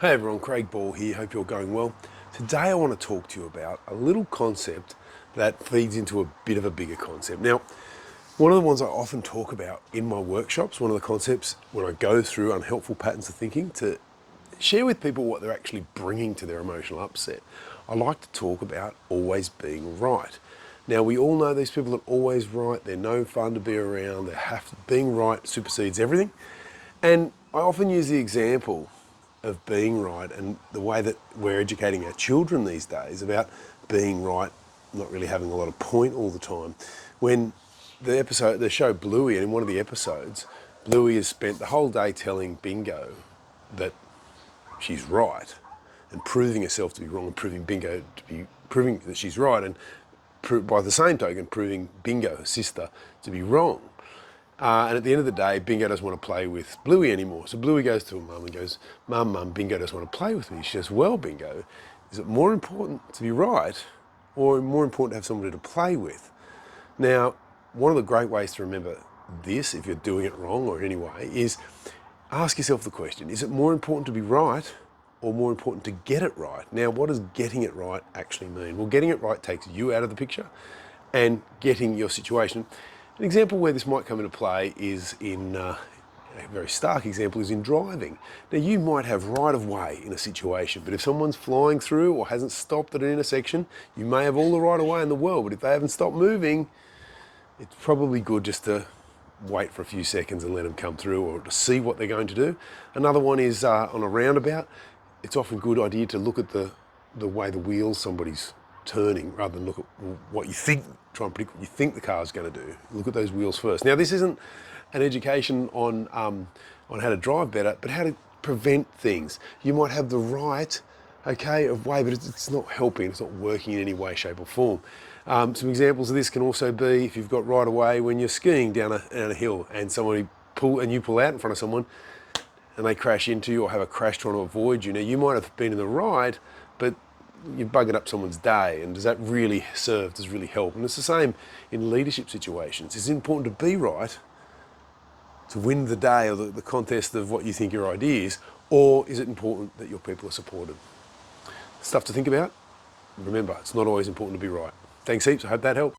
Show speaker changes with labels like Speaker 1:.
Speaker 1: Hey everyone, Craig Ball here, hope you're going well. Today I want to talk to you about a little concept that feeds into a bit of a bigger concept. Now, one of the ones I often talk about in my workshops, one of the concepts when I go through unhelpful patterns of thinking to share with people what they're actually bringing to their emotional upset, I like to talk about always being right. Now, we all know these people that are always right, they're no fun to be around, being right supersedes everything. And I often use the example of being right and the way that we're educating our children these days about being right, not really having a lot of point all the time. When the show Bluey, and in one of the episodes, Bluey has spent the whole day telling Bingo that she's right and proving herself to be wrong and proving that she's right, and by the same token proving Bingo, her sister, to be wrong. And at the end of the day, Bingo doesn't want to play with Bluey anymore. So Bluey goes to her mum and goes, Mum, Bingo doesn't want to play with me. She says, well, Bingo, is it more important to be right or more important to have somebody to play with? Now, one of the great ways to remember this, if you're doing it wrong or in any way, is ask yourself the question, is it more important to be right or more important to get it right? Now, what does getting it right actually mean? Well, getting it right takes you out of the picture and getting your situation. An example where this might come into play is a very stark example is in driving. Now, you might have right of way in a situation, but if someone's flying through or hasn't stopped at an intersection, you may have all the right of way in the world, but if they haven't stopped moving, it's probably good just to wait for a few seconds and let them come through, or to see what they're going to do. Another one is on a roundabout. It's often a good idea to look at the way the wheels somebody's turning rather than look at what you think, try and predict what you think the car's going to do. Look at those wheels first. Now, this isn't an education on how to drive better, but how to prevent things. You might have the right, of way, but it's not helping, it's not working in any way, shape or form. Some examples of this can also be if you've got right of way when you're skiing down a hill and you pull out in front of someone and they crash into you or have a crash trying to avoid you. Now, you might have been in the right, but you've buggered up someone's day, and does that really serve, does it really help? And it's the same in leadership situations. Is it important to be right, to win the day or the contest of what you think your idea is, or is it important that your people are supported? Stuff to think about. Remember, it's not always important to be right. Thanks heaps, I hope that helped.